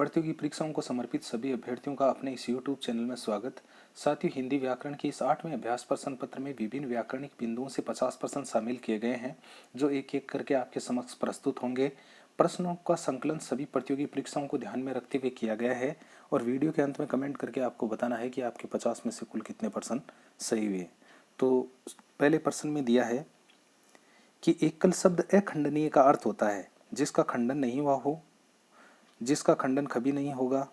प्रतियोगी परीक्षाओं को समर्पित सभी अभ्यर्थियों का अपने इस YouTube चैनल में स्वागत। साथियों, हिंदी व्याकरण के इस 8वें अभ्यास प्रश्न पत्र में विभिन्न व्याकरणिक बिंदुओं से 50% शामिल किए गए हैं, जो एक एक करके आपके समक्ष प्रस्तुत होंगे। प्रश्नों का संकलन सभी प्रतियोगी परीक्षाओं को ध्यान में रखते हुए किया गया है और वीडियो के अंत में कमेंट करके आपको बताना है कि आपके 50 में से कुल कितने % सही हुए। तो पहले प्रश्न में दिया है कि एकल शब्द अखंडनीय का अर्थ होता है जिसका खंडन नहीं हुआ हो, जिसका खंडन कभी नहीं होगा,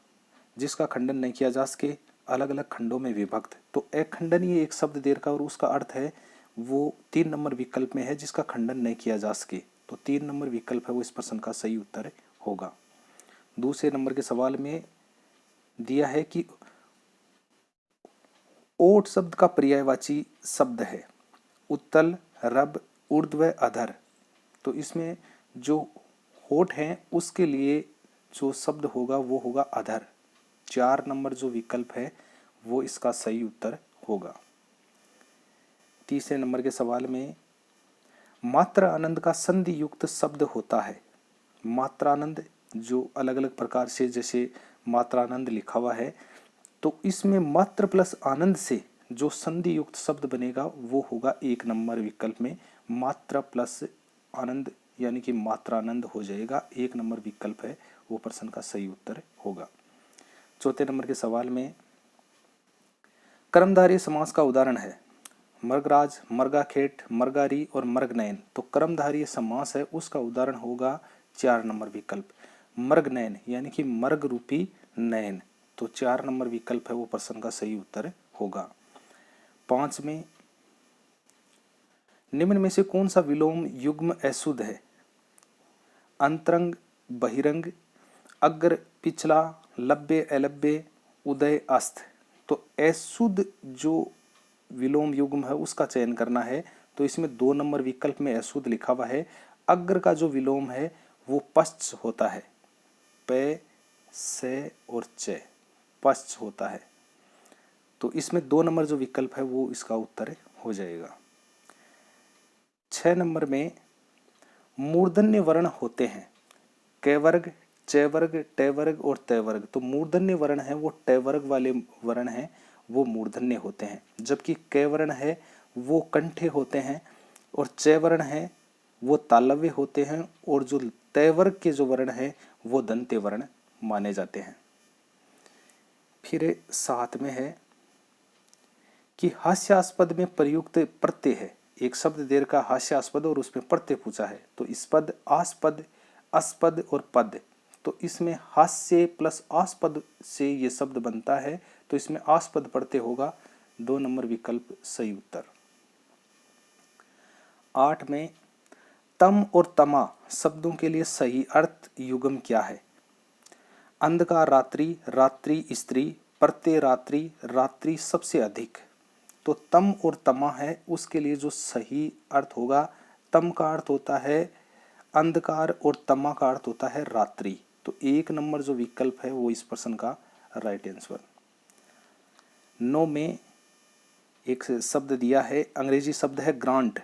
जिसका खंडन नहीं किया जा सके, अलग अलग खंडों में विभक्त। तो अखंडनीय एक शब्द दे रखा और उसका अर्थ है वो 3 नंबर विकल्प में है, जिसका खंडन नहीं किया जा सके। तो 3 नंबर विकल्प है वो इस प्रश्न का सही उत्तर होगा। दूसरे नंबर के सवाल में दिया है कि ओट शब्द का पर्यायवाची शब्द है उत्तल, रब, ऊर्ध्व, अधर। तो इसमें जो होठ है उसके लिए जो शब्द होगा वो होगा अधर। 4 नंबर जो विकल्प है वो इसका सही उत्तर होगा। तीसरे नंबर के सवाल में मात्रानंद का संधि युक्त शब्द होता है। मात्रानंद जो अलग अलग प्रकार से, जैसे मात्रानंद लिखा हुआ है, तो इसमें मात्र प्लस आनंद से जो संधि युक्त शब्द बनेगा वो होगा 1 नंबर विकल्प में मात्रा प्लस आनंद, यानी कि मात्रानंद हो जाएगा। 1 नंबर विकल्प है वो प्रश्न का सही उत्तर होगा। चौथे नंबर के सवाल में कर्मधारय समास का उदाहरण है मर्गराज, मर्गाखेट, मर्गारी और मर्गनयन। तो कर्मधारय समास है उसका उदाहरण होगा 4 नंबर विकल्प मर्गनयन, यानी कि मर्ग रूपी नयन। तो 4 नंबर विकल्प है वो प्रश्न का सही उत्तर होगा। 5 में निम्न में से कौन सा विलोम युग्म अशुद्ध है? अंतरंग, बहिरंग, अग्र, पिछला, लब्बे, अलब्बे, उदय, अस्त। तो अशुद्ध जो विलोम युग्म है उसका चयन करना है। तो इसमें 2 नंबर विकल्प में अशुद्ध लिखा हुआ है। अग्र का जो विलोम है वो पश्च होता है, पे, से और च, पश्च होता है। तो इसमें 2 नंबर जो विकल्प है वो इसका उत्तर हो जाएगा। 6 नंबर में मूर्धन्य वर्ण होते हैं क वर्ग, च वर्ग, ट वर्ग और त वर्ग। तो मूर्धन्य वर्ण है वो ट वर्ग वाले वर्ण है वो मूर्धन्य होते हैं, जबकि क वर्ण है वो कंठे होते हैं और च वर्ण है वो तालव्य होते हैं और जो त वर्ग के जो वर्ण है वो दंत्य वर्ण माने जाते हैं। फिर 7 में है कि हास्यास्पद में प्रयुक्त प्रत्यय है। एक शब्द देर का हास्यास्पद और उसमें प्रत्यय पूछा है। तो इस्पद, आस्पद, अस्पद और पद। तो इसमें हास्य प्लस आस्पद से ये शब्द बनता है, तो इसमें आस्पद प्रत्यय होगा। 2 नंबर विकल्प सही उत्तर। 8 में तम और तमा शब्दों के लिए सही अर्थ युग्म क्या है? अंधकार रात्रि, रात्रि स्त्री, प्रत्यय रात्रि, रात्रि सबसे अधिक। तो तम और तमा है उसके लिए जो सही अर्थ होगा, तम का अर्थ होता है अंधकार और तमा का अर्थ होता है रात्रि। तो 1 नंबर जो विकल्प है वो इस प्रश्न का राइट आंसर। 9 में एक शब्द दिया है, अंग्रेजी शब्द है ग्रांट।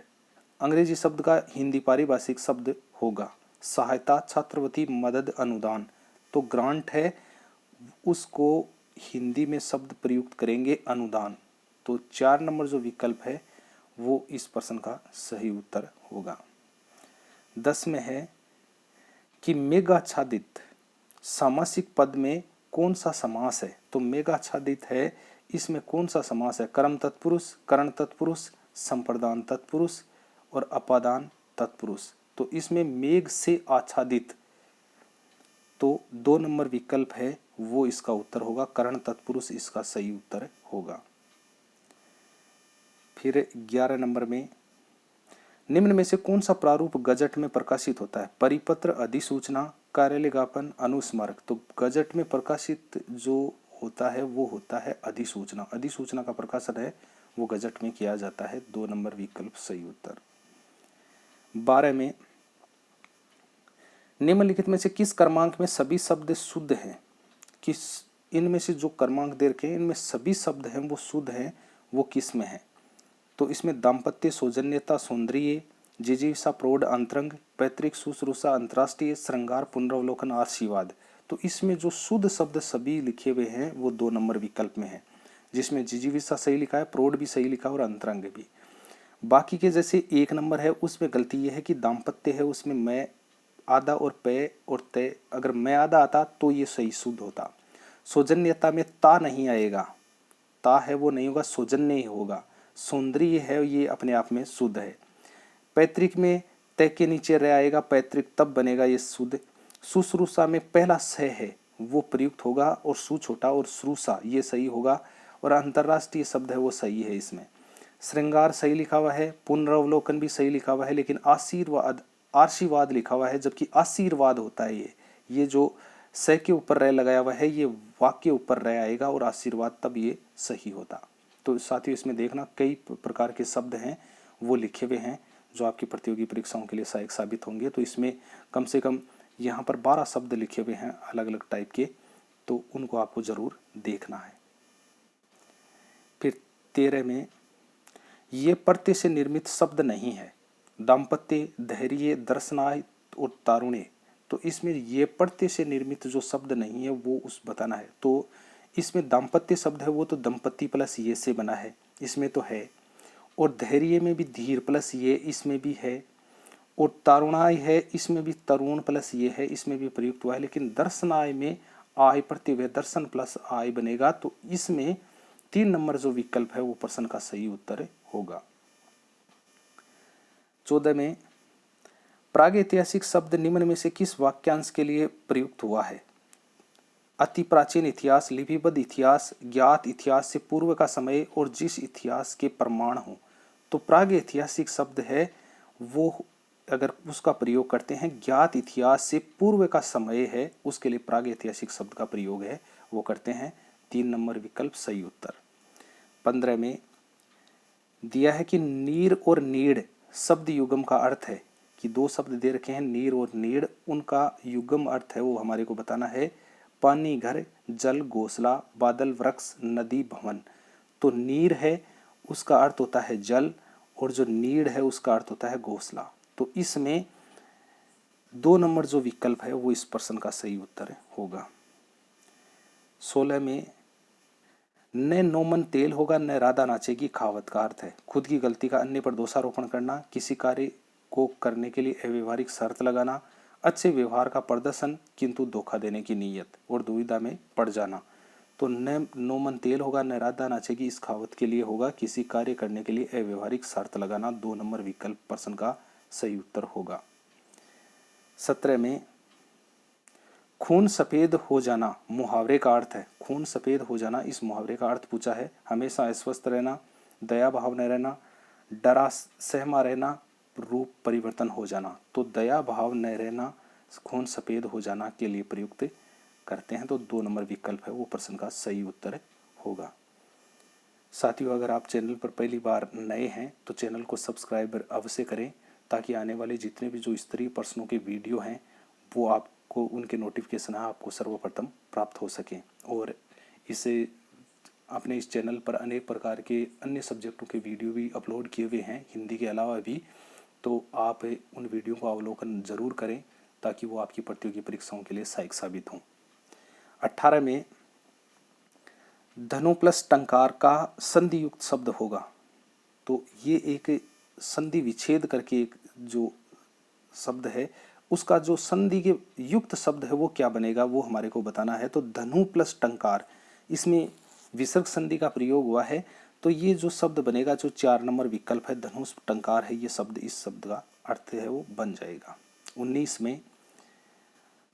अंग्रेजी शब्द का हिंदी पारिभाषिक शब्द होगा सहायता, छात्रवृत्ति, मदद, अनुदान। तो ग्रांट है उसको हिंदी में शब्द प्रयुक्त करेंगे अनुदान। तो 4 नंबर जो विकल्प है वो इस प्रश्न का सही उत्तर होगा। 10 में है कि मेघाच्छादित सामासिक पद में कौन सा समास है? तो मेघाच्छादित है इसमें कौन सा समास है? कर्म तत्पुरुष, करण तत्पुरुष, संप्रदान तत्पुरुष और अपादान तत्पुरुष। तो इसमें मेघ से आच्छादित, तो 2 नंबर विकल्प है वो इसका उत्तर होगा, करण तत्पुरुष इसका सही उत्तर होगा। फिर 11 नंबर में निम्न में से कौन सा प्रारूप गजट में प्रकाशित होता है? परिपत्र, अधिसूचना, कार्यालय ज्ञापन, अनुस्मारक। तो गजट में प्रकाशित जो होता है वो होता है अधिसूचना। अधिसूचना का प्रकाशन है वो गजट में किया जाता है। 2 नंबर विकल्प सही उत्तर। 12 में निम्नलिखित में से किस क्रमांक में सभी शब्द शुद्ध हैं? किस इनमें से जो क्रमांक दे रखे हैं इनमें सभी शब्द हैं वो शुद्ध हैं, वो किस में है? तो इसमें दाम्पत्य, सौजन्यता, सौंदर्य, जिजीविषा, प्रौढ़, अंतरंग, पैतृक, शुश्रूषा, अंतर्राष्ट्रीय, श्रृंगार, पुनरावलोकन, आशीर्वाद। तो इसमें जो शुद्ध शब्द सभी लिखे हुए हैं वो 2 नंबर विकल्प में है, जिसमें जिजीविषा सही लिखा है, प्रौढ़ भी सही लिखा है और अंतरंग भी। बाकी के जैसे 1 नंबर है उसमें गलती ये है कि दाम्पत्य है, उसमें मैं आधा और पे और तय, अगर मैं आधा आता तो ये सही शुद्ध होता। सौजन्यता में ता नहीं आएगा, ता है वो नहीं होगा, सौजन्य ही होगा। सौंदर्य है ये अपने आप में शुद्ध है। पैतृक में तय के नीचे रह आएगा, पैतृक तब बनेगा ये शुद्ध। शुश्रूषा में पहला स है वो प्रयुक्त होगा और सु छोटा और श्रूषा ये सही होगा, और अंतरराष्ट्रीय शब्द है वो सही है इसमें। श्रृंगार सही लिखा हुआ है, पुनरावलोकन भी सही लिखा हुआ है, लेकिन आशीर्वाद लिखा हुआ है, जबकि आशीर्वाद होता है ये जो स के ऊपर रह लगाया हुआ है ये वाक्य ऊपर रह आएगा और आशीर्वाद तब ये सही होता। तो साथियों इसमें देखना कई प्रकार के शब्द हैं वो लिखे हुए हैं जो आपकी प्रतियोगी परीक्षाओं के लिए सहायक साबित होंगे। तो इसमें कम से कम यहाँ पर 12 शब्द लिखे हुए हैं अलग अलग टाइप के, तो उनको आपको जरूर देखना है। फिर 13 में ये प्रत्यय से निर्मित शब्द नहीं है, दाम्पत्य, धैर्य, दर्शनाय और तारुण्य। तो इसमें ये प्रत्यय से निर्मित जो शब्द नहीं है वो उस बताना है। तो इसमें दाम्पत्य शब्द है वो तो दंपति प्लस ये से बना है, इसमें तो है, और धैर्य में भी धीर प्लस ये इसमें भी है, और तारुणाय है इसमें भी तरुण प्लस ये है इसमें भी प्रयुक्त हुआ है, लेकिन दर्शनाय में आय प्रत्यय हुए दर्शन प्लस आय बनेगा। तो इसमें 3 नंबर जो विकल्प है वो प्रश्न का सही उत्तर होगा। 14 में प्रागैतिहासिक शब्द निम्न में से किस वाक्यांश के लिए प्रयुक्त हुआ है? अति प्राचीन इतिहास, लिपिबद्ध इतिहास, ज्ञात इतिहास से पूर्व का समय और जिस इतिहास के प्रमाण हो। तो प्रागैतिहासिक शब्द है वो अगर उसका प्रयोग करते हैं, ज्ञात इतिहास से पूर्व का समय है उसके लिए प्रागैतिहासिक शब्द का प्रयोग है वो करते हैं। 3 नंबर विकल्प सही उत्तर। 15 में दिया है कि नीर और नीड़ शब्द युगम का अर्थ है, कि 2 शब्द दे रखे हैं नीर और नीड़, उनका युगम अर्थ है वो हमारे को बताना है। पानी घर, जल घोंसला, बादल वृक्ष, नदी भवन। तो नीर है उसका अर्थ होता है जल, और जो नीड़ है उसका अर्थ होता है घोंसला। तो इसमें 2 नंबर जो विकल्प है वो इस प्रश्न का सही उत्तर होगा। 16 में न नोमन तेल होगा न राधा नाचेगी कहावत का अर्थ है खुद की गलती का अन्य पर दोषारोपण करना, किसी कार्य को करने के लिए अव्यवहारिक शर्त लगाना, अच्छे व्यवहार का प्रदर्शन किंतु धोखा देने की नीयत और दुविधा में पड़ जाना। तो न नोमन तेल होगा न राधा नाचेगी इस कहावत के लिए होगा किसी कार्य करने के लिए अव्यवहारिक शर्त लगाना। 2 नंबर विकल्प प्रश्न का सही उत्तर होगा। 17 में खून सफेद हो जाना मुहावरे का अर्थ है। खून सफेद हो जाना इस मुहावरे का अर्थ पूछा है। हमेशा अस्वस्थ रहना, दया भाव न रहना, डरा सहमा रहना, रूप परिवर्तन हो जाना। तो दया भाव न रहना खून सफेद हो जाना के लिए प्रयुक्त करते हैं। तो 2 नंबर विकल्प है वो प्रश्न का सही उत्तर होगा। साथियों अगर आप चैनल पर पहली बार नए हैं तो चैनल को सब्सक्राइब अवश्य करें, ताकि आने वाले जितने भी जो स्तरीय प्रश्नों के वीडियो हैं वो आपको उनके नोटिफिकेशन आपको सर्वप्रथम प्राप्त हो सकें। और इसे अपने इस चैनल पर अनेक प्रकार के अन्य सब्जेक्टों के वीडियो भी अपलोड किए हुए हैं हिंदी के अलावा भी, तो आप उन वीडियो को अवलोकन जरूर करें ताकि वो आपकी प्रतियोगी परीक्षाओं के लिए सहायक साबित हों। 18 में धनु प्लस टंकार का संधि युक्त शब्द होगा। तो ये एक संधि विच्छेद करके एक जो शब्द है उसका जो संधि के युक्त शब्द है वो क्या बनेगा वो हमारे को बताना है। तो धनु प्लस टंकार इसमें विसर्ग संधि का प्रयोग हुआ है। तो ये जो शब्द बनेगा जो 4 नंबर विकल्प है धनुष टंकार है, ये शब्द इस शब्द का अर्थ है वो बन जाएगा। 19 में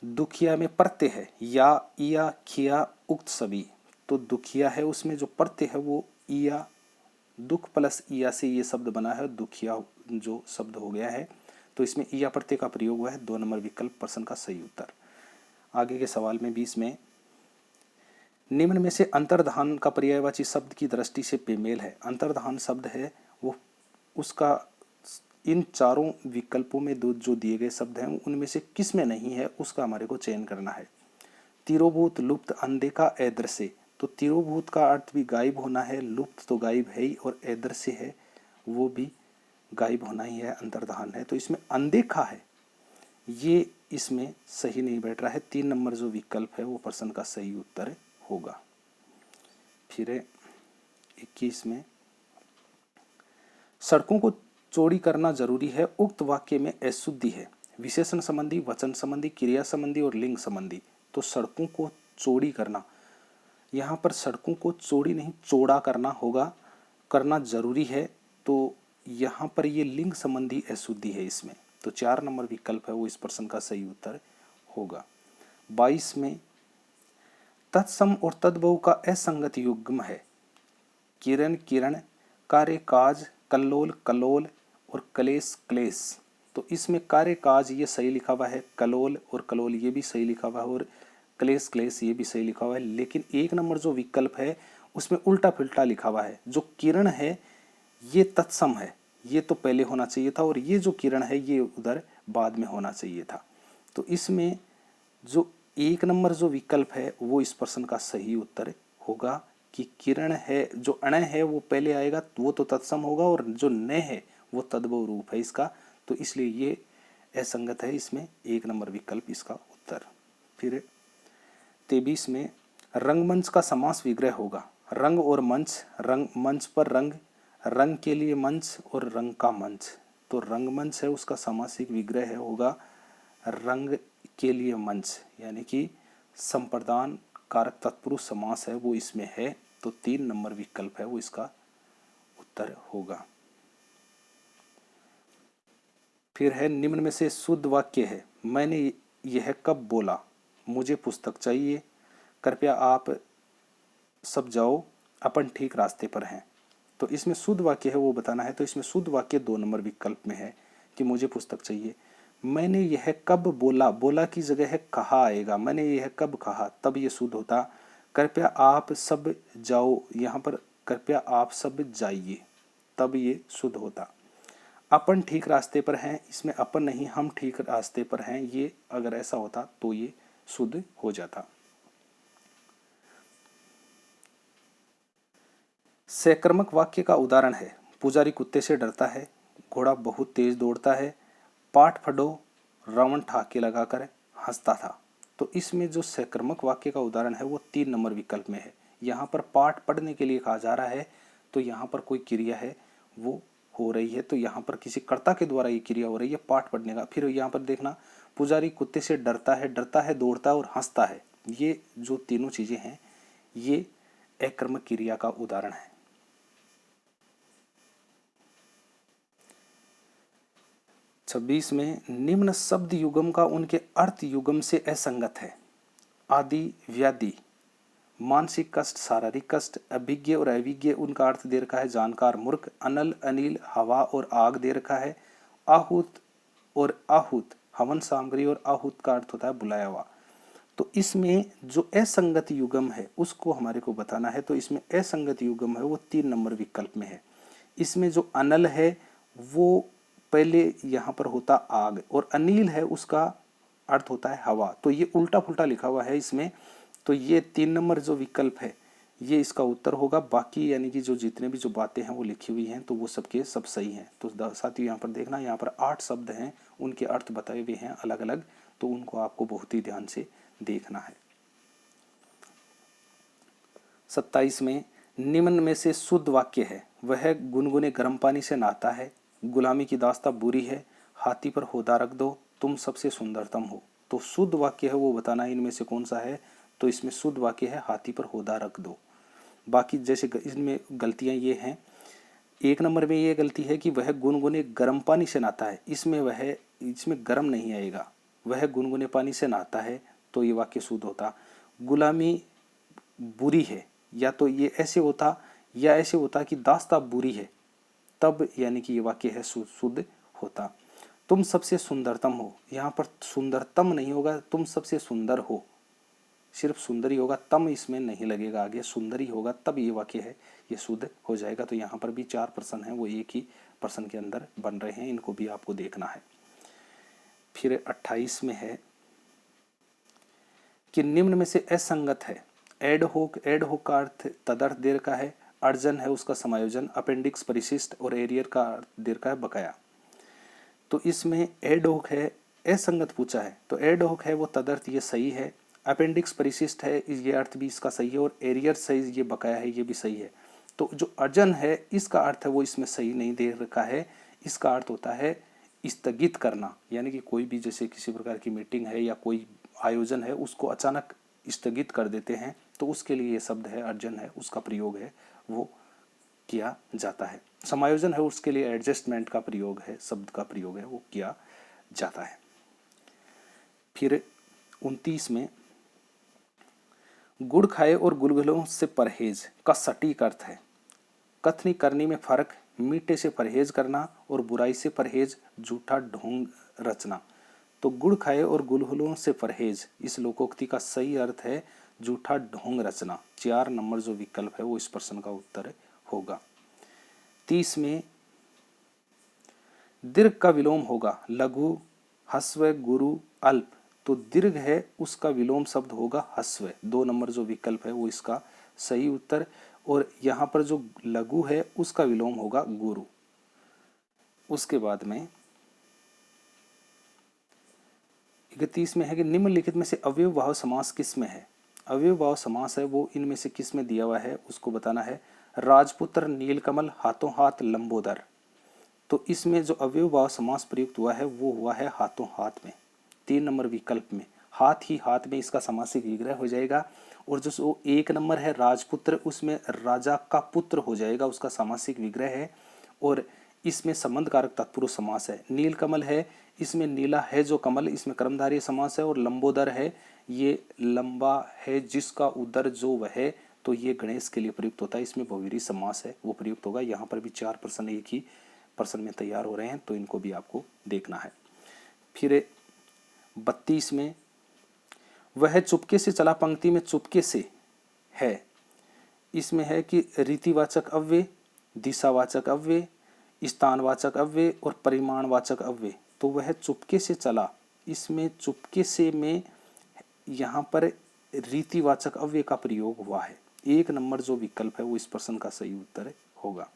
दुखिया में प्रत्यय है या इया खिया उक्त सभी। तो दुखिया है उसमें जो प्रत्यय है वो इया, दुख प्लस इया से ये शब्द बना है, दुखिया जो शब्द हो गया है। तो इसमें इया प्रत्यय का प्रयोग हुआ है। 2 नंबर विकल्प प्रश्न का सही उत्तर। आगे के सवाल में 20 में निम्न में से अंतर्धान का पर्यायवाची शब्द की दृष्टि से बेमेल है। अंतर्धान शब्द है वो उसका इन चारों विकल्पों में दो जो दिए गए शब्द हैं उनमें से किस में नहीं है उसका हमारे को चयन करना है। तिरोभूत, लुप्त, अनदेखा, अदृश्य। तो तिरोभूत का अर्थ भी गायब होना है, लुप्त तो गायब है ही, और अदृश्य है वो भी गायब होना ही है, अंतर्धान है। तो इसमें अनदेखा है ये इसमें सही नहीं बैठ रहा है। 3 नंबर जो विकल्प है वो प्रश्न का सही उत्तर होगा। फिर 21 में सड़कों को चौड़ी करना जरूरी है, उक्त वाक्य में अशुद्धि है। विशेषण संबंधी, वचन संबंधी, क्रिया संबंधी और लिंग संबंधी। तो सड़कों को चौड़ी करना, यहाँ पर सड़कों को चौड़ी नहीं चौड़ा करना होगा, करना जरूरी है। तो यहाँ पर ये लिंग संबंधी अशुद्धि है इसमें। तो 4 नंबर विकल्प है वो इस प्रश्न का सही उत्तर होगा। 22 में तत्सम और तद्भव का असंगत युग्म है। किरण किरण, कार्य काज, कल्लोल कलोल और कलेश क्लेश। तो इसमें कार्य काज ये सही लिखा हुआ है, कलोल और कलोल ये भी सही लिखा हुआ है और क्लेश क्लेश ये भी सही लिखा हुआ है। लेकिन 1 नंबर जो विकल्प है उसमें उल्टा फिल्टा लिखा हुआ है। जो किरण है ये तत्सम है, ये तो पहले होना चाहिए था, और ये जो किरण है ये उधर बाद में होना चाहिए था। तो इसमें जो 1 नंबर जो विकल्प है वो इस प्रश्न का सही उत्तर होगा कि किरण है, जो अण है वो पहले आएगा, वो तो तत्सम होगा, और जो न है वो तद्भव रूप है इसका। तो इसलिए ये असंगत है, इसमें 1 नंबर विकल्प इसका उत्तर। फिर 23 में रंगमंच का समास विग्रह होगा। रंग और मंच, रंग मंच पर रंग, रंग के लिए मंच और रंग का मंच। तो रंगमंच है उसका सामासिक विग्रह है होगा रंग के लिए मंच, यानी कि संप्रदान कारक तत्पुरुष समास है वो इसमें है। तो 3 नंबर विकल्प है वो इसका उत्तर होगा। फिर है निम्न में से शुद्ध वाक्य है। मैंने यह कब बोला, मुझे पुस्तक चाहिए, कृपया आप सब जाओ, अपन ठीक रास्ते पर हैं। तो इसमें शुद्ध वाक्य है वो बताना है। तो इसमें शुद्ध वाक्य 2 नंबर विकल्प में है कि मुझे पुस्तक चाहिए। मैंने यह कब बोला, बोला की जगह है कहा आएगा। मैंने यह कब कहा, तब ये शुद्ध होता। कृपया आप सब जाओ, यहाँ पर कृपया आप सब जाइए, तब ये शुद्ध होता। अपन ठीक रास्ते पर हैं, इसमें अपन नहीं हम ठीक रास्ते पर हैं, ये अगर ऐसा होता तो ये शुद्ध हो जाता। सक्रमक वाक्य का उदाहरण है। पुजारी कुत्ते से डरता है, घोड़ा बहुत तेज दौड़ता है, पाठ पढ़ो, रावण ठाके लगाकर हंसता था। तो इसमें जो सक्रमक वाक्य का उदाहरण है वो 3 नंबर विकल्प में है। यहाँ पर पाठ पढ़ने के लिए कहा जा रहा है, तो यहाँ पर कोई क्रिया है वो हो रही है, तो यहाँ पर किसी कर्ता के द्वारा ये क्रिया हो रही है पाठ पढ़ने का। फिर यहाँ पर देखना पुजारी कुत्ते से डरता है, दौड़ता है और हंसता है। ये जो तीनों चीजें हैं ये अकर्मक क्रिया का उदाहरण है। 26 में निम्न शब्द युगम का उनके अर्थ युगम से असंगत है। आदि व्याधि, मानसिक कष्ट, शारीरिक कष्ट, अभिज्ञ और अविज्ञ उनका अर्थ दे रखा है जानकार मूर्ख, अनल अनिल हवा और आग दे रखा है। आहूत और आहूत हवन सामग्री और आहूत का अर्थ होता है बुलाया हुआ। तो इसमें जो असंगत युगम है उसको हमारे को बताना है। तो इसमें असंगत युगम है वो 3 नंबर विकल्प में है। इसमें जो अनल है वो पहले यहाँ पर होता आग, और अनिल है उसका अर्थ होता है हवा। तो ये उल्टा पुल्टा लिखा हुआ है इसमें। तो ये 3 नंबर जो विकल्प है ये इसका उत्तर होगा। बाकी यानी कि जो जितने भी जो बातें हैं वो लिखी हुई हैं तो वो सबके सब सही हैं। तो साथियों यहाँ पर देखना, यहाँ पर 8 शब्द हैं, उनके अर्थ बताए हुए हैं अलग अलग, तो उनको आपको बहुत ही ध्यान से देखना है। 27 में निम्न में से शुद्ध वाक्य है। वह गुनगुने गर्म पानी से नहाता है, गुलामी की दास्तां बुरी है, हाथी पर होदा रख दो, तुम सबसे सुंदरतम हो। तो शुद्ध वाक्य है वो बताना है इनमें से कौन सा है। तो इसमें शुद्ध वाक्य है हाथी पर होदा रख दो। बाकी जैसे इसमें गलतियां ये हैं, 1 नंबर में ये गलती है कि वह गुनगुने गर्म पानी से नहाता है, इसमें गर्म नहीं आएगा, वह गुनगुने पानी से नहाता है, तो ये वाक्य शुद्ध होता। गुलामी बुरी है, या तो ये ऐसे होता या ऐसे होता कि दास्तां बुरी है, तब यानी कि ये वाक्य है शुद्ध होता। तुम सबसे सुंदरतम हो, यहाँ पर सुंदरतम नहीं होगा, तुम सबसे सुंदर हो, सिर्फ सुंदर ही होगा, तम इसमें नहीं लगेगा, आगे सुंदर ही होगा, तब ये वाक्य है ये शुद्ध हो जाएगा। तो यहाँ पर भी 4 प्रश्न हैं वो एक ही प्रश्न के अंदर बन रहे हैं, इनको भी आपको देखना है। फिर 28 में है कि निम्न में से असंगत है। एड होक का अर्थ तदर्थ दे रखा है, अर्जन है उसका समायोजन, अपेंडिक्स परिशिष्ट और एरियर का अर्थ दे रखा है बकाया। तो इसमें एड होक है असंगत पूछा है तो एडहोक है वो तदर्थ, ये सही है। अपेंडिक्स परिशिष्ट है, ये अर्थ भी इसका सही है। और एरियर सही, ये बकाया है, ये भी सही है। तो जो अर्जन है इसका अर्थ है वो इसमें सही नहीं दे रखा है। इसका अर्थ होता है स्थगित करना, यानी कि कोई भी जैसे किसी प्रकार की मीटिंग है या कोई आयोजन है उसको अचानक स्थगित कर देते हैं, तो उसके लिए ये शब्द है अर्जन है, उसका प्रयोग है वो किया जाता है। समायोजन है उसके लिए एडजस्टमेंट का प्रयोग है, शब्द का प्रयोग है वो किया जाता है। फिर 29 में गुड़ खाए और गुलगुलों से परहेज का सटीक अर्थ है कथनी करनी में फर्क, मीठे से परहेज करना और बुराई से परहेज, झूठा ढोंग रचना। तो गुड़ खाए और गुलगुलों से परहेज, इस लोकोक्ति का सही अर्थ है झूठा ढोंग रचना। 4 नंबर जो विकल्प है वो इस प्रश्न का उत्तर होगा। 30 में दीर्घ का विलोम होगा लघु, हस्व, गुरु, अल्प। तो दीर्घ है उसका विलोम शब्द होगा हस्व। 2 नंबर जो विकल्प है वो इसका सही उत्तर। और यहाँ पर जो लघु है उसका विलोम होगा गुरु। उसके बाद में 31 में है कि निम्नलिखित में से अव्ययभाव समास किस में है। अव्ययभाव समास है वो इनमें से किस में दिया हुआ है उसको बताना है। राजपुत्र, नीलकमल, हाथों हाथ, लंबोदर। तो इसमें जो अव्ययभाव समास प्रयुक्त हुआ है वो हुआ है हाथों हाथ में। 3 नंबर विकल्प में हाथ ही हाथ में इसका समासिक विग्रह हो जाएगा। और जो 1 नंबर है राजपुत्र, उसमें राजा का पुत्र हो जाएगा, उसका समासिक विग्रह है। और इसमें संबंध कारक तत्पुरुष समास है। नीलकमल है, इसमें नीला है जो कमल, इसमें कर्मधारय समास है। और लंबोदर है, ये लंबा है जिसका उदर जो वह है, तो ये गणेश के लिए प्रयुक्त होता है, इसमें बहुव्रीहि समास है वो प्रयुक्त होगा। यहाँ पर भी 4 प्रश्न एक ही प्रश्न में तैयार हो रहे हैं, तो इनको भी आपको देखना है। फिर 32 में वह चुपके से चला, पंक्ति में चुपके से है, इसमें है कि रीतिवाचक अव्यय, दिशावाचक अव्यय, स्थानवाचक अव्यय और परिमाणवाचक अव्यय। तो वह चुपके से चला, इसमें चुपके से में यहाँ पर रीतिवाचक अव्यय का प्रयोग हुआ है। 1 नंबर जो विकल्प है वो इस प्रश्न का सही उत्तर होगा।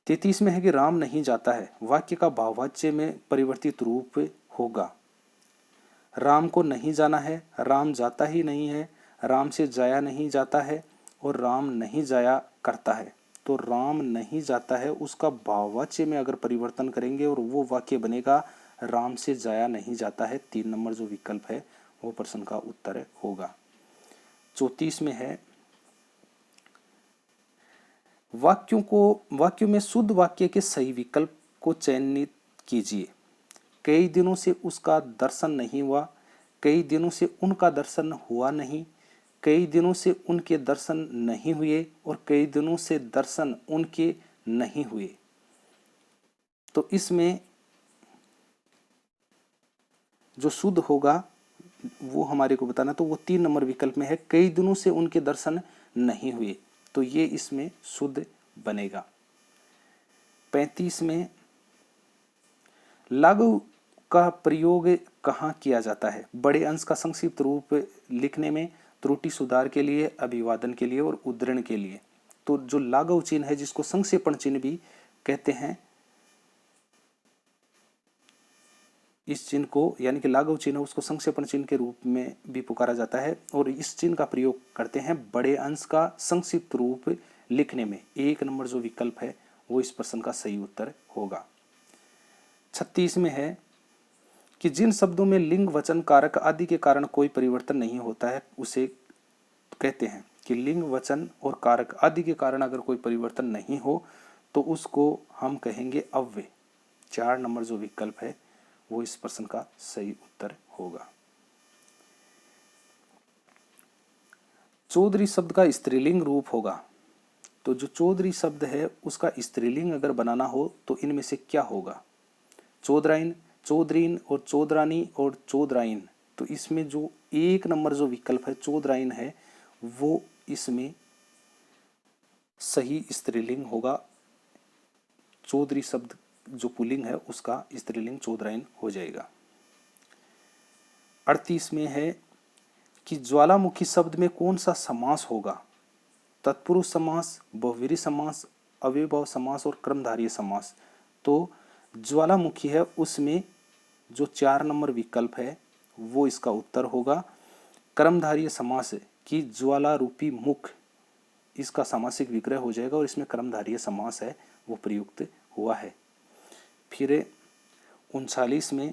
33 में है कि राम नहीं जाता है, वाक्य का भाववाच्य में परिवर्तित रूप होगा। राम को नहीं जाना है, राम जाता ही नहीं है, राम से जाया नहीं जाता है और राम नहीं जाया करता है। तो राम नहीं जाता है उसका भाववाच्य में अगर परिवर्तन करेंगे और वो वाक्य बनेगा राम से जाया नहीं जाता है। 3 नंबर जो विकल्प है वो प्रश्न का उत्तर होगा। 34 में है वाक्यों में शुद्ध वाक्य के सही विकल्प को चयनित कीजिए। कई दिनों से उसका दर्शन नहीं हुआ, कई दिनों से उनका दर्शन हुआ नहीं, कई दिनों से उनके दर्शन नहीं हुए और कई दिनों से दर्शन उनके नहीं हुए। तो इसमें जो शुद्ध होगा वो हमारे को बताना, तो वो 3 नंबर विकल्प में है, कई दिनों से उनके दर्शन नहीं हुए, तो ये इसमें शुद्ध बनेगा। 35 में लघु का प्रयोग कहाँ किया जाता है। बड़े अंश का संक्षिप्त रूप लिखने में, त्रुटि सुधार के लिए, अभिवादन के लिए और उद्धरण के लिए। तो जो लाघव चिन्ह है जिसको संक्षेपण चिन्ह भी कहते हैं, इस चिन्ह को यानी कि लाघव चिन्ह उसको संक्षेपण चिन्ह के रूप में भी पुकारा जाता है। और इस चिन्ह का प्रयोग करते हैं बड़े अंश का संक्षिप्त रूप लिखने में। 1 नंबर जो विकल्प है वो इस प्रश्न का सही उत्तर होगा। 36 में है कि जिन शब्दों में लिंग, वचन, कारक आदि के कारण कोई परिवर्तन नहीं होता है उसे कहते हैं कि लिंग, वचन और कारक आदि के कारण अगर कोई परिवर्तन नहीं हो तो उसको हम कहेंगे अव्यय। 4 नंबर जो विकल्प है वो इस प्रश्न का सही उत्तर होगा। चौधरी शब्द का स्त्रीलिंग रूप होगा। तो जो चौधरी शब्द है उसका स्त्रीलिंग अगर बनाना हो तो इनमें से क्या होगा। चौधराइन, चौधरीन और चौधरानी और चौधराइन। तो इसमें जो 1 नंबर जो विकल्प है चौधराइन है वो इसमें सही स्त्रीलिंग होगा। चौधरी शब्द जो पुल्लिंग है उसका स्त्रीलिंग चौधराइन हो जाएगा। 38 में है कि ज्वालामुखी शब्द में कौन सा समास होगा। तत्पुरुष समास, बहुव्रीहि समास, अव्ययभाव समास और कर्मधारय समास। तो ज्वालामुखी है उसमें जो 4 नंबर विकल्प है वो इसका उत्तर होगा। कर्मधारय समास की ज्वाला रूपी मुख, इसका सामासिक विग्रह हो जाएगा और इसमें कर्मधारय समास है वो प्रयुक्त हुआ है। फिर 39 में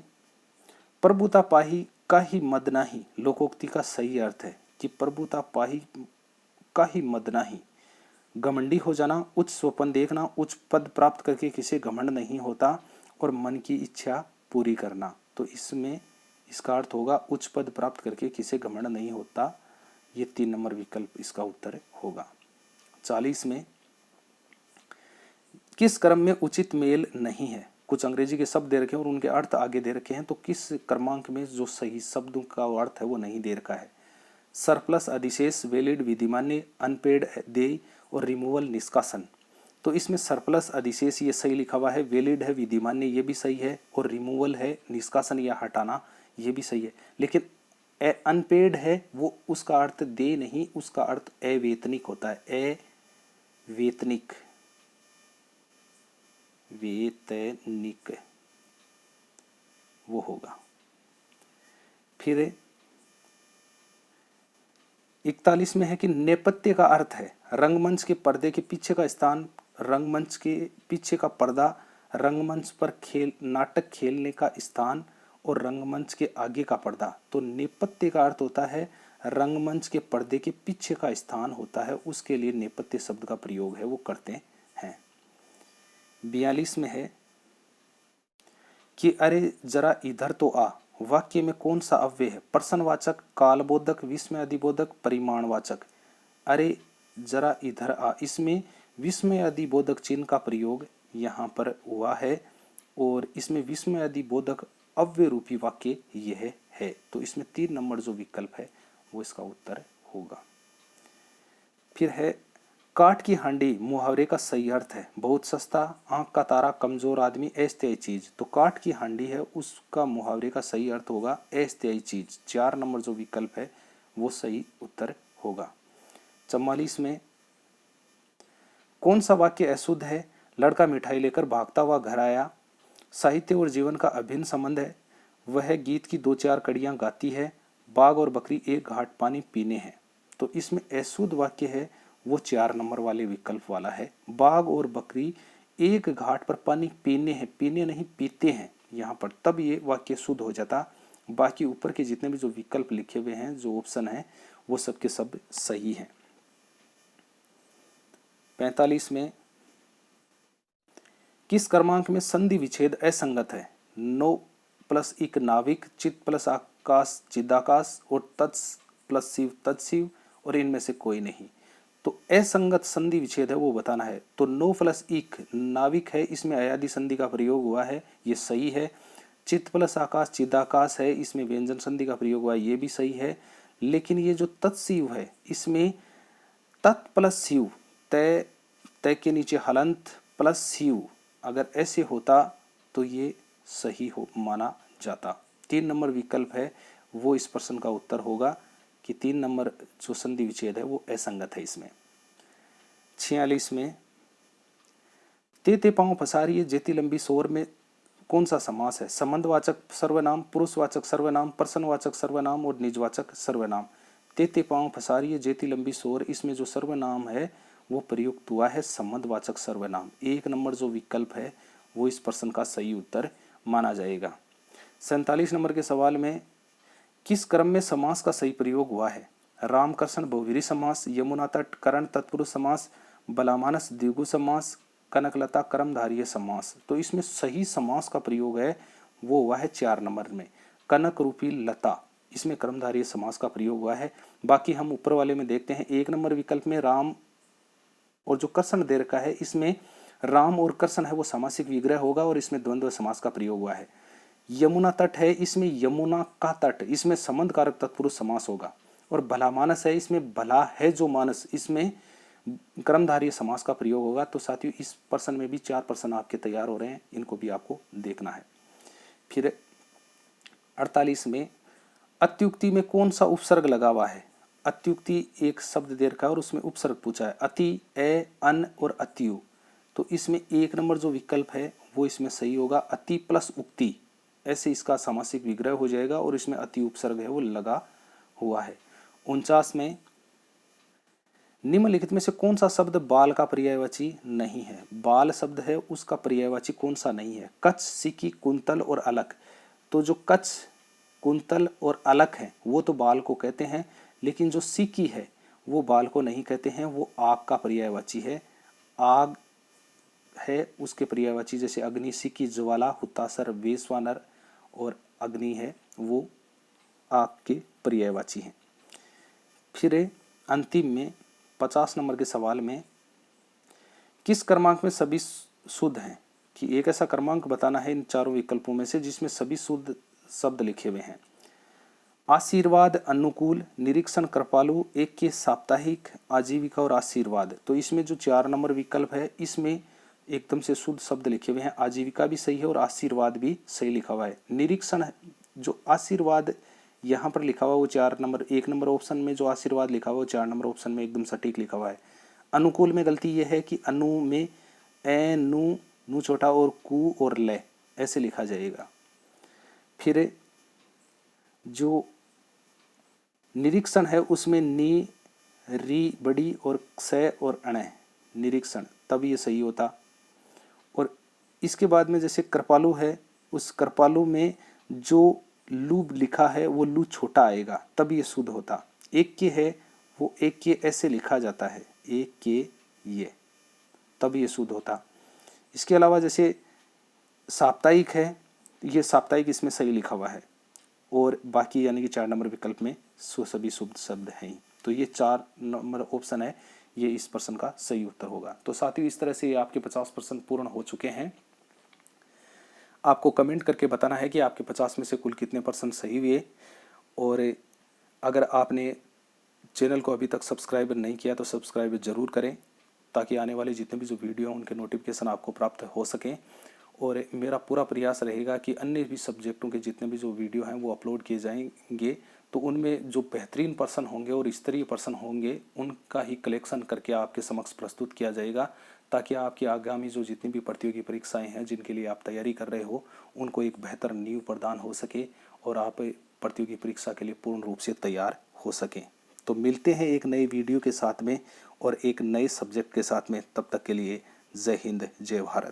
प्रभुता पाही का ही मद नाही, लोकोक्ति का सही अर्थ है कि प्रभुता पाही का ही मद नाही, घमंडी हो जाना, उच्च स्वप्न देखना, उच्च पद प्राप्त करके किसी घमंड नहीं होता और मन की इच्छा पूरी करना। तो इसमें इसका अर्थ होगा उच्च पद प्राप्त करके किसी घमंड नहीं होता। ये 3 नंबर विकल्प इसका उत्तर होगा। 40 में किस क्रम में उचित मेल नहीं है, कुछ अंग्रेजी के शब्द दे रखे हैं और उनके अर्थ आगे दे रखे हैं, तो किस क्रमांक में जो सही शब्दों का अर्थ है वो नहीं दे रखा है। सरप्लस अधिशेष, वैलिड विधिमान्य, अनपेड देय और रिमूवल निष्कासन। तो इसमें सरप्लस अधिशेष ये सही लिखा हुआ है, वैलिड है विधिमान्य ये भी सही है, और रिमूवल है निष्कासन या हटाना ये भी सही है। लेकिन अनपेड है वो उसका अर्थ दे नहीं, उसका अर्थ अवेतनिक होता है, अवेतनिक, वेतनिक वो होगा। फिर 41 में है कि नेपथ्य का अर्थ है रंगमंच के पर्दे के पीछे का स्थान, रंगमंच के पीछे का पर्दा, रंगमंच पर नाटक खेलने का स्थान और रंगमंच के आगे का पर्दा। तो नेपथ्य का अर्थ होता है रंगमंच के पर्दे के पीछे का स्थान होता है, उसके लिए नेपथ्य शब्द का प्रयोग है वो करते हैं। 42 में है कि अरे जरा इधर तो आ, वाक्य में कौन सा अव्यय है, प्रश्नवाचक, कालबोधक, विस्मय अधिबोधक, परिमाणवाचक। अरे जरा इधर आ, इसमें विस्मय अधिबोधक चिन्ह का प्रयोग यहाँ पर हुआ है और इसमें विस्मय अधिबोधक अव्यय रूपी वाक्य यह है। तो इसमें 3 नंबर जो विकल्प है वो इसका उत्तर होगा। फिर है काठ की हांडी, मुहावरे का सही अर्थ है बहुत सस्ता, आंख का तारा, कमजोर आदमी, अस्थायी चीज। तो काठ की हांडी है उसका मुहावरे का सही अर्थ होगा अस्थायी चीज। 4 नंबर जो विकल्प है वो सही उत्तर होगा। 44 में कौन सा वाक्य अशुद्ध है, लड़का मिठाई लेकर भागता हुआ घर आया, साहित्य और जीवन का अभिन्न संबंध है, वह गीत की 2-4 कड़ियां गाती है, बाघ और बकरी एक घाट पानी पीने हैं। तो इसमें अशुद्ध वाक्य है वो 4 नंबर वाले विकल्प वाला है, बाघ और बकरी एक घाट पर पानी पीने हैं, पीने नहीं पीते हैं यहाँ पर, तब ये वाक्य शुद्ध हो जाता। बाकी ऊपर के जितने भी जो विकल्प लिखे हुए हैं जो ऑप्शन है वो सबके सब सही हैं। 45 में किस क्रमांक में संधि विच्छेद असंगत है, नो प्लस इक नाविक, चित प्लस आकाश चिदाकाश और तत्स प्लस शिव तत्शिव और इनमें से कोई नहीं। तो असंगत संधि विच्छेद है वो बताना है। तो नो प्लस इक नाविक है, इसमें अयादि संधि का प्रयोग हुआ है ये सही है। चित प्लस आकाश चिदाकाश है, इसमें व्यंजन संधि का प्रयोग हुआ है ये भी सही है। लेकिन ये जो तत्शिव है इसमें तत् प्लस शिव, तय तय के नीचे हलंत प्लस शिव, अगर ऐसे होता तो ये सही हो माना जाता। 3 नंबर विकल्प है वो इस प्रश्न का उत्तर होगा कि 3 नंबर जो संधि विच्छेद है वो असंगत है इसमें। 46 में ते पांव पसारिए जेती लंबी शोर में कौन सा समास है, संबंधवाचक सर्वनाम, पुरुषवाचक सर्वनाम, प्रश्नवाचक सर्वनाम और निजवाचक सर्वनाम। ते पांव पसारिए जेती लंबी शोर, इसमें जो सर्वनाम है वो प्रयुक्त हुआ है संबंधवाचक सर्वनाम। 1 नंबर जो विकल्प है वो इस प्रश्न का सही उत्तर माना जाएगा। 47 नंबर के सवाल में किस क्रम में समास का सही प्रयोग हुआ है, रामकृष्ण बहुव्रीहि समास, यमुना तट करण तत्पुरुष समास, बलामानस द्विगु समास, कनकलता कर्मधारय समास। तो इसमें सही समास का प्रयोग है वो हुआ है 4 नंबर में, कनक रूपी लता, इसमें कर्मधारय समास का प्रयोग हुआ है। बाकी हम ऊपर वाले में देखते हैं 1 नंबर विकल्प में राम और जो कृष्ण दे रखा है इसमें राम और कृष्ण है वो सामासिक विग्रह होगा और इसमें द्वंद्व समास का प्रयोग हुआ है। यमुना तट है, इसमें यमुना का तट, इसमें संबंध कारक तत्पुरुष समास होगा। और भला मानस है, इसमें भला है जो मानस, इसमें कर्मधारय समास का प्रयोग होगा। तो साथियों इस प्रश्न में भी 4 प्रश्न आपके तैयार हो रहे हैं, इनको भी आपको देखना है। फिर 48 में अत्युक्ति में कौन सा उपसर्ग लगा हुआ है, अत्युक्ति एक शब्द दे रखा है और उसमें उपसर्ग पूछा है, अति, अन और अत्यु। तो इसमें 1 नंबर जो विकल्प है वो इसमें सही होगा। अति प्लस उक्ति, ऐसे इसका सामासिक विग्रह हो जाएगा और इसमें अति उपसर्ग है वो लगा हुआ है। 49 में निम्नलिखित में से कौन सा शब्द बाल का पर्यायवाची नहीं है? बाल शब्द है उसका पर्यायवाची कौन सा नहीं है? कच्छ, सिकी, कुंतल और अलक। तो जो कच्छ, कुंतल और अलक है वो तो बाल को कहते हैं, लेकिन जो सिकी है वो बाल को नहीं कहते हैं, वो आग का पर्यायवाची है। आग है उसके पर्यायवाची, जैसे अग्नि, सिकी ज्वाला, हुतासर वेश्वानर और अग्नि है वो आग के पर्यायवाची हैं। फिर अंतिम में 50 नंबर के सवाल में किस क्रमांक में सभी शुद्ध हैं? कि एक ऐसा क्रमांक बताना है इन चारों विकल्पों में से जिसमें सभी शुद्ध शब्द लिखे हुए हैं। आशीर्वाद, अनुकूल, निरीक्षण, कृपालु, एक के साप्ताहिक, आजीविका और आशीर्वाद। तो इसमें जो 4 नंबर विकल्प है इसमें एकदम से शुद्ध शब्द लिखे हुए हैं। आजीविका भी सही है और आशीर्वाद भी सही लिखा हुआ है। निरीक्षण, जो आशीर्वाद यहाँ पर लिखा हुआ वो 4 नंबर, 1 नंबर ऑप्शन में जो आशीर्वाद लिखा हुआ वो 4 नंबर ऑप्शन में एकदम सटीक लिखा हुआ है। अनुकूल में गलती यह है कि अनु में ए, नु छोटा और कु और ले ऐसे लिखा जाएगा। फिर जो निरीक्षण है उसमें नी, री बड़ी और से और अण निरीक्षण, तब ये सही होता। और इसके बाद में जैसे कृपालु है, उस कृपालु में जो लू लिखा है वो लू छोटा आएगा, तब ये शुद्ध होता। एक के है वो एक के ऐसे लिखा जाता है, एक के ये, तब ये शुद्ध होता। इसके अलावा जैसे साप्ताहिक है, ये साप्ताहिक इसमें सही लिखा हुआ है और बाकी यानी कि 4 नंबर विकल्प में सभी शुद्ध शब्द हैं। तो ये 4 नंबर ऑप्शन है, ये इस प्रश्न का सही उत्तर होगा। तो साथियों इस तरह से ये आपके 50% पूर्ण हो चुके हैं। आपको कमेंट करके बताना है कि आपके 50 में से कुल कितने % सही हुए। और अगर आपने चैनल को अभी तक सब्सक्राइब नहीं किया तो सब्सक्राइब जरूर करें, ताकि आने वाले जितने भी जो वीडियो हैं उनके नोटिफिकेशन आपको प्राप्त हो सकें। और मेरा पूरा प्रयास रहेगा कि अन्य भी सब्जेक्टों के जितने भी जो वीडियो हैं वो अपलोड किए जाएंगे, तो उनमें जो बेहतरीन पर्सन होंगे और स्तरीय पर्सन होंगे उनका ही कलेक्शन करके आपके समक्ष प्रस्तुत किया जाएगा, ताकि आपकी आगामी जो जितनी भी प्रतियोगी परीक्षाएं हैं जिनके लिए आप तैयारी कर रहे हो उनको एक बेहतर नींव प्रदान हो सके और आप प्रतियोगी परीक्षा के लिए पूर्ण रूप से तैयार हो सकें। तो मिलते हैं एक नई वीडियो के साथ में और एक नए सब्जेक्ट के साथ में। तब तक के लिए जय हिंद, जय भारत।